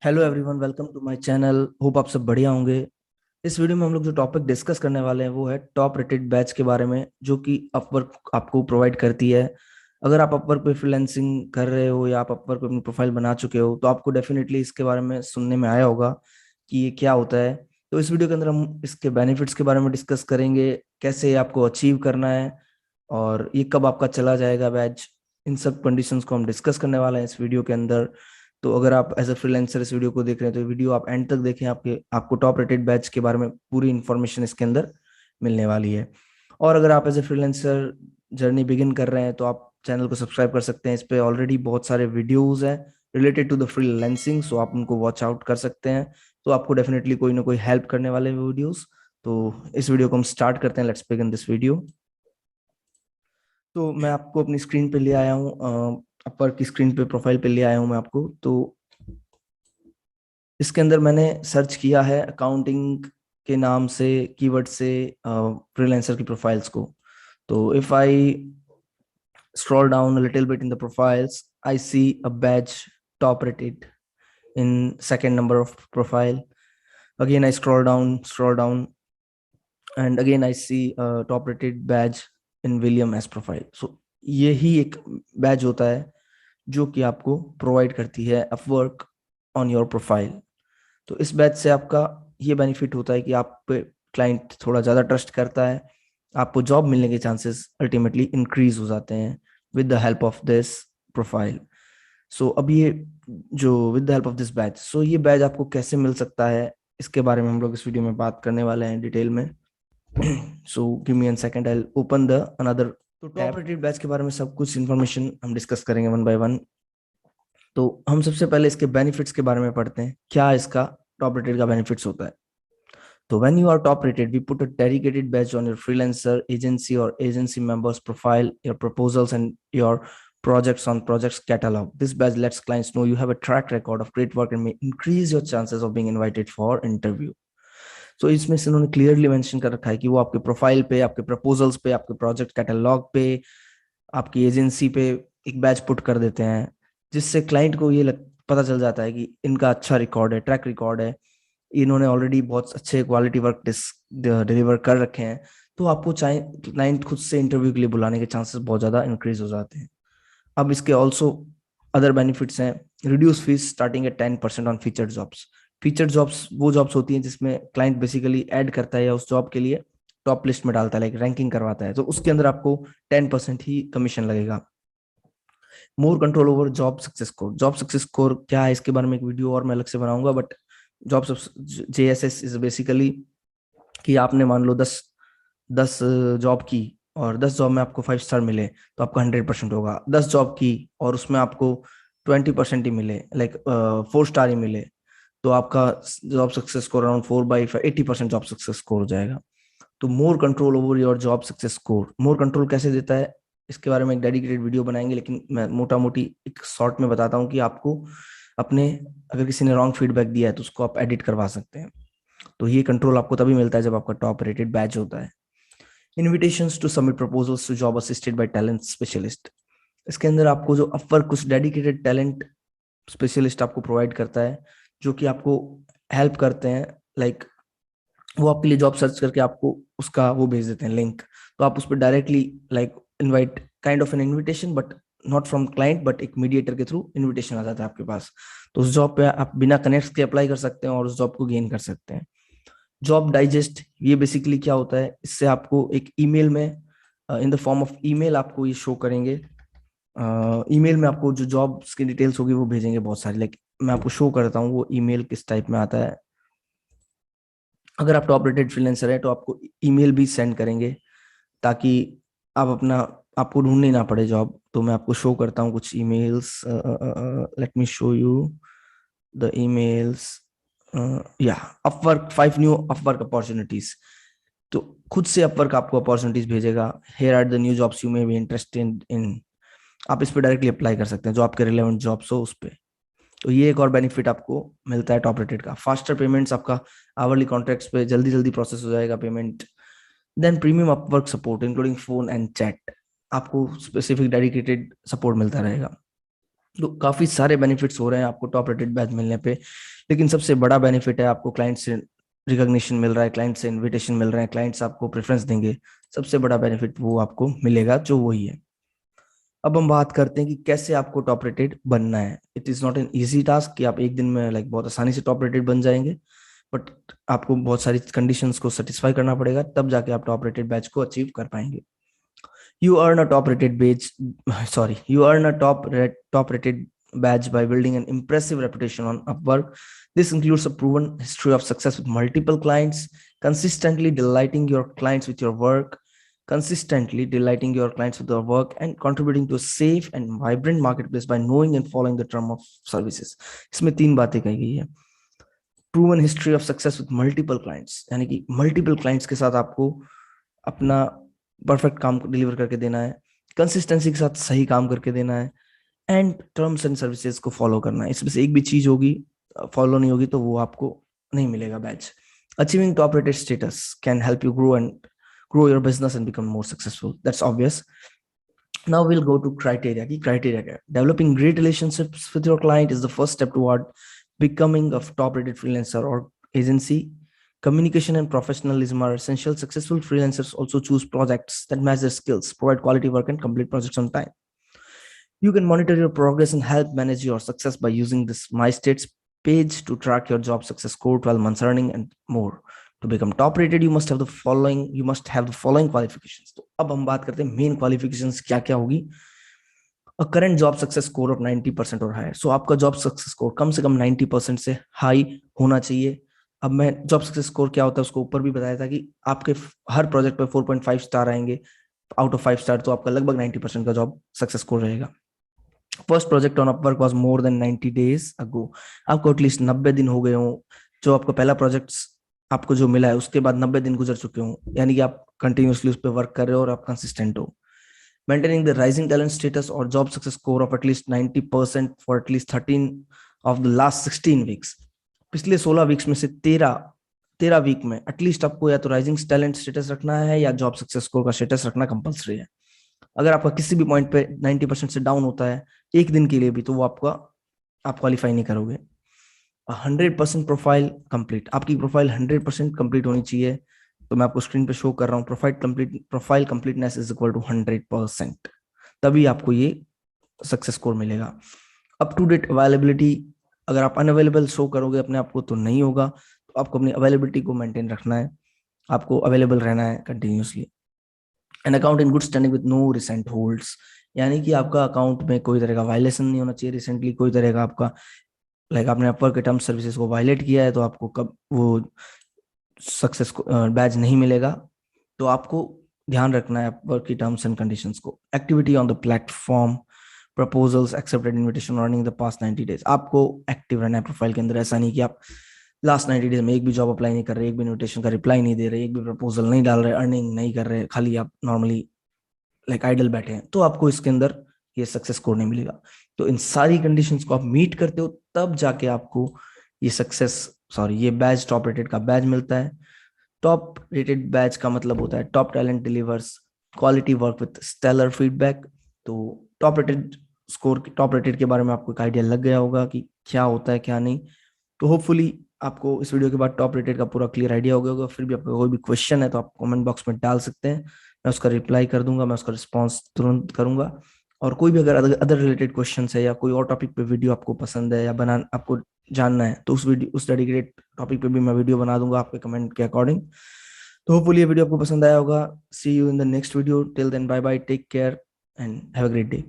Hello everyone, welcome to my channel. Hope आप सब बढ़िया होंगे। इस वीडियो में हम लोग जो टॉपिक डिस्कस करने वाले हैं वो है टॉप रेटेड बैच के बारे में, जो कि अपवर्क आपको प्रोवाइड करती है। अगर आप अपवर्क पे फ्रीलांसिंग कर रहे हो या आप अपवर्क पे अपनी प्रोफाइल बना चुके हो तो आपको डेफिनेटली इसके बारे में सुनने में आया होगा कि ये क्या होता है। तो इस वीडियो के अंदर हम इसके बेनिफिट्स के बारे में डिस्कस करेंगे, कैसे आपको अचीव करना है और ये कब आपका चला जाएगा बैच। इन सब कंडीशंस को हम डिस्कस करने वाले हैं इस वीडियो के अंदर। तो अगर आप एज अ फ्रीलांसर इस वीडियो को देख रहे हैं तो ये वीडियो आप एंड तक देखें, आपको टॉप रेटेड बैच के बारे में पूरी इन्फॉर्मेशन इसके अंदर मिलने वाली है। और अगर आप as a freelancer journey begin कर रहे हैं तो आप चैनल को सब्सक्राइब कर सकते हैं। इस पे ऑलरेडी बहुत सारे वीडियोस हैं रिलेटेड टू द फ्रीलांसिंग, सो आप उनको वॉच आउट कर सकते हैं। तो आपको डेफिनेटली कोई ना कोई हेल्प करने वाले वीडियोस। तो इस वीडियो को हम स्टार्ट करते हैं। Let's begin this video. तो मैं आपको अपनी स्क्रीन पे ले आया हूँ, अपर की स्क्रीन पे प्रोफाइल पे ले आया हूँ मैं आपको। तो इसके अंदर मैंने सर्च किया है अकाउंटिंग के नाम से, कीवर्ड से फ्रीलांसर की प्रोफाइल्स को। तो if I scroll down a little bit in the profiles, I see a badge top rated in second number of profile. Again, I scroll down, and again I see a top rated badge in William S profile. So यही एक batch होता है जो कि आपको provide करती है Upwork on your profile. तो इस बैच से आपका ये बेनिफिट होता है कि आप पे क्लाइंट थोड़ा ज़्यादा ट्रस्ट करता है, आपको जॉब मिलने के चांसेस अल्टीमेटली इंक्रीज हो जाते हैं with the help of this profile. So अब ये जो with the help of this batch, so ये बैच आपको कैसे मिल सकता है इसके बारे में हम लोग इस वीडियो में बात करने वाले हैं डिटेल में। So give me an second, I open the another. तो टॉप रेटेड बैच के बारे में सब कुछ इन्फॉर्मेशन हम डिस्कस करेंगे वन बाय वन। तो हम सबसे पहले इसके बेनिफिट्स के बारे में पढ़ते हैं, क्या इसका टॉप रेटेड का बेनिफिट्स होता है। तो when you are top rated, we put a dedicated badge on your freelancer agency or agency members profile, your proposals and your projects on projects catalog. This badge lets clients know you have a track record of great work and may increase your chances of being invited for interview. So इसमें से उन्होंने clearly mention कर रखा है कि वो आपके profile पे, आपके प्रपोजल्स पे, आपके प्रोजेक्ट कैटलॉग पे, आपकी एजेंसी पे एक बैच पुट कर देते हैं, जिससे क्लाइंट को ये पता चल जाता है कि इनका अच्छा रिकॉर्ड है, ट्रैक रिकॉर्ड है, इन्होंने ऑलरेडी बहुत अच्छे क्वालिटी वर्क डिलीवर कर रखे हैं। तो आपको चाहे क्लाइंट खुद से इंटरव्यू के लिए बुलाने के चांसेस बहुत ज़्यादा इंक्रीज हो जाते हैं। अब इसके ऑल्सो अदर बेनिफिट्स हैं। Reduce fees starting at 10% on featured jobs. Featured jobs वो जॉब्स होती हैं जिसमें क्लाइंट बेसिकली ऐड करता है या उस जॉब के लिए टॉप लिस्ट में डालता है, लाइक रैंकिंग करवाता है, तो उसके अंदर आपको 10% ही कमीशन लगेगा। More control over job success score. Job success score क्या है इसके बारे में एक वीडियो और मैं अलग से बनाऊंगा, but job JSS is basically कि आपने मान लो 10 जॉब की और 10 जॉब में आपको 5 स्टार मिले तो आपका 100% होगा। 10 जॉब की और उसमें आपको 20% ही मिले, लाइक 4 स्टार ही मिले, तो आपका job success score around 4/5 80% job success score हो जाएगा। तो more control over your job success score. More control कैसे देता है इसके बारे में एक डेडिकेटेड वीडियो बनाएंगे, लेकिन मैं मोटा मोटी एक शॉर्ट में बताता हूँ कि आपको अपने, अगर किसी ने रॉन्ग फीडबैक दिया है तो उसको आप एडिट करवा सकते हैं। तो ये कंट्रोल आपको तभी मिलता है जब आपका टॉप रेटेड बैच होता है। Invitations to submit proposals to job assisted by talent specialist. इसके अंदर आपको जो अपवर्क कुछ डेडिकेटेड टैलेंट स्पेशलिस्ट आपको प्रोवाइड करता है, जो कि आपको हेल्प करते हैं, लाइक वो आपके लिए जॉब सर्च करके आपको उसका वो भेज देते हैं लिंक। तो आप उस पर directly like invite, kind of N invitation, but not from client, but एक मीडिएटर के थ्रू इनविटेशन आ जाता है आपके पास। तो उस जॉब पे आप बिना कनेक्ट के अप्लाई कर सकते हैं और उस जॉब को गेन कर सकते हैं। जॉब डाइजेस्ट, ये बेसिकली क्या होता है, इससे आपको एक ईमेल में, in the form of email आपको ये शो करेंगे। ईमेल में आपको जो जॉब्स की डिटेल्स होगी वो भेजेंगे बहुत सारी, लाइक मैं आपको शो करता हूँ वो ईमेल किस टाइप में आता है। अगर आप टॉप रेटेड फ्रीलांसर है तो आपको ईमेल भी सेंड करेंगे ताकि आप अपना, आपको ढूंढने ना पड़े जॉब। तो मैं आपको शो करता हूँ कुछ emails, let me show you the emails. या अपवर्क 5 न्यू अपवर्क अपॉर्चुनिटीज। तो खुद से अपवर्क आपको अपॉर्चुनिटीज भेजेगा। Here are the new jobs you may be interested in. आप इस पे डायरेक्टली अप्लाई कर सकते हैं जो आपके रिलेवेंट जॉब्स हो उस पे। तो ये एक और बेनिफिट आपको मिलता है टॉप रेटेड का। फास्टर पेमेंट्स, आपका आवरली कॉन्ट्रैक्ट्स पे जल्दी जल्दी प्रोसेस हो जाएगा payment. Then premium Upwork support including phone and chat. आपको स्पेसिफिक डेडिकेटेड सपोर्ट मिलता रहेगा। तो काफी सारे बेनिफिट्स हो रहे हैं आपको टॉप रेटेड बैच मिलने पे, लेकिन सबसे बड़ा बेनिफिट है आपको क्लाइंट से रिकॉग्निशन मिल रहा है, क्लाइंट से इनविटेशन मिल रहे हैं, क्लाइंट्स आपको प्रेफरेंस देंगे। सबसे बड़ा बेनिफिट वो आपको मिलेगा जो वही है। अब हम बात करते हैं कि कैसे आपको टॉप रेटेड बनना है। It is not an easy task कि आप एक दिन में लाइक बहुत आसानी से टॉप रेटेड बन जाएंगे, बट आपको बहुत सारी कंडीशंस को सेटिस्फाई करना पड़ेगा, तब जाके आप टॉप रेटेड बैच को अचीव कर पाएंगे। You earn a top rated badge, sorry, you earn a top rated badge by building an impressive reputation on Upwork. This includes a proven history of success with multiple clients, consistently delighting your clients with your work, and contributing to a safe and vibrant marketplace by knowing and following the term of services. इसमें तीन बातें कही गई है। Proven history of success with multiple clients, यानी कि multiple clients के साथ आपको अपना परफेक्ट काम को डिलीवर करके देना है, कंसिस्टेंसी के साथ सही काम करके देना है, एंड टर्म्स एंड सर्विसेज को फॉलो करना है। इसमें से एक भी चीज होगी फॉलो नहीं होगी तो वो आपको नहीं मिलेगा batch. Achieving top rated status can help you grow your business and become more successful. That's obvious. Now we'll go to criteria. की criteria क्या है? Developing great relationships with your client is the first step toward becoming a top rated freelancer or agency. Communication and professionalism are essential. Successful freelancers also choose projects that match their skills, provide quality work, and complete projects on time. You can monitor your progress and help manage your success by using this My States page to track your job success score, 12 months earning, and more. To become top rated, you must have the following qualifications. तो अब हम बात करते हैं main qualifications क्या क्या होगी। A current job success score of 90% और हायर। सो आपका जॉब सक्सेस स्कोर कम से कम 90% से हाई होना चाहिए। अब मैं जॉब सक्सेस स्कोर क्या होता है उसको ऊपर भी बताया था कि आपके हर प्रोजेक्ट पे 4.5 स्टार आएंगे आउट ऑफ 5 स्टार, तो आपका लगभग 90% का जॉब सक्सेस स्कोर रहेगा। First project on Upwork was more than 90 days ago. आपको एटलीस्ट 90 दिन हो गए हो, जो आपका पहला प्रोजेक्ट आपको जो मिला है उसके बाद 90 दिन गुजर चुके हो, यानी कि आप कंटिन्यूसली उस पर वर्क कर रहे हो और आप कंसिस्टेंट हो। Maintaining the rising talent status or job success score of at least 90% for at least 13 of the last 16 weeks. पिछले 16 वीक्स में से 13 वीक में एटलीस्ट आपको या तो राइजिंग टैलेंट स्टेटस रखना है या जॉब सक्सेस स्कोर का स्टेटस रखना कंपलसरी है। अगर आपका किसी भी पॉइंट पे 90% से डाउन होता है एक दिन के लिए भी, तो वो आप क्वालिफाई नहीं करोगे। 100% प्रोफाइल कंप्लीट, आपकी प्रोफाइल 100% कंप्लीट होनी चाहिए। तो मैं आपको स्क्रीन पे शो कर रहा हूँ, profile completeness is equal to 100%, तभी आपको ये सक्सेस स्कोर मिलेगा। अप टू डेट अवेलेबिलिटी, अगर आप अनअवेलेबल शो करोगे अपने आप को तो नहीं होगा, तो आपको अपनी अवेलेबिलिटी को मेंटेन रखना है, आपको अवेलेबल रहना है continuously. An account in good standing with no recent holds, यानी कि आपका अकाउंट में कोई तरह का वायलेशन नहीं होना चाहिए रिसेंटली, कोई तरह का आपका लाइक आपने अपवर्क के टर्म्स सर्विसेज को वायलेट किया है तो आपको कब वो सक्सेस बैज नहीं मिलेगा। तो आपको ध्यान रखना है अपवर्क की टर्म्स एंड कंडीशंस को। Activity on the platform, proposals, accepted invitation earning the past 90 days, आपको एक्टिव रहना है प्रोफाइल के अंदर। ऐसा नहीं कि आप लास्ट 90 डेज में एक भी जॉब अप्लाई नहीं कर रहे, एक भी इनविटेशन का रिप्लाई नहीं दे रहे, एक भी प्रपोजल नहीं डाल रहे, अर्निंग नहीं कर रहे, खाली आप नॉर्मली लाइक आइडल बैठे हैं, तो आपको इसके अंदर ये सक्सेस स्कोर नहीं मिलेगा। तो इन सारी कंडीशंस को आप मीट करते हो तब जाके आपको ये बैच टॉप रेटेड का बैच मिलता है। टॉप रेटेड बैच का मतलब होता है top talent delivers quality work with stellar feedback. तो टॉप रेटेड के बारे में आपको एक आइडिया लग गया होगा कि क्या होता है क्या नहीं। तो होपफुली आपको इस वीडियो के बाद टॉप रेटेड का पूरा क्लियर आइडिया हो गया होगा। फिर भी आपको कोई भी क्वेश्चन है तो आप कमेंट बॉक्स में डाल सकते हैं, मैं उसका रिप्लाई कर दूंगा, मैं उसका रिस्पॉन्स तुरंत करूंगा। और कोई भी अगर अदर रिलेटेड क्वेश्चन है या कोई और टॉपिक पे वीडियो आपको पसंद है या आपको जानना है तो उस डेडिकेटेड टॉपिक पे भी मैं वीडियो बना दूंगा आपके कमेंट के अकॉर्डिंग। तो होपफुली ये वीडियो आपको पसंद आया होगा। See you in the next video, till then bye bye, take care and have a great day.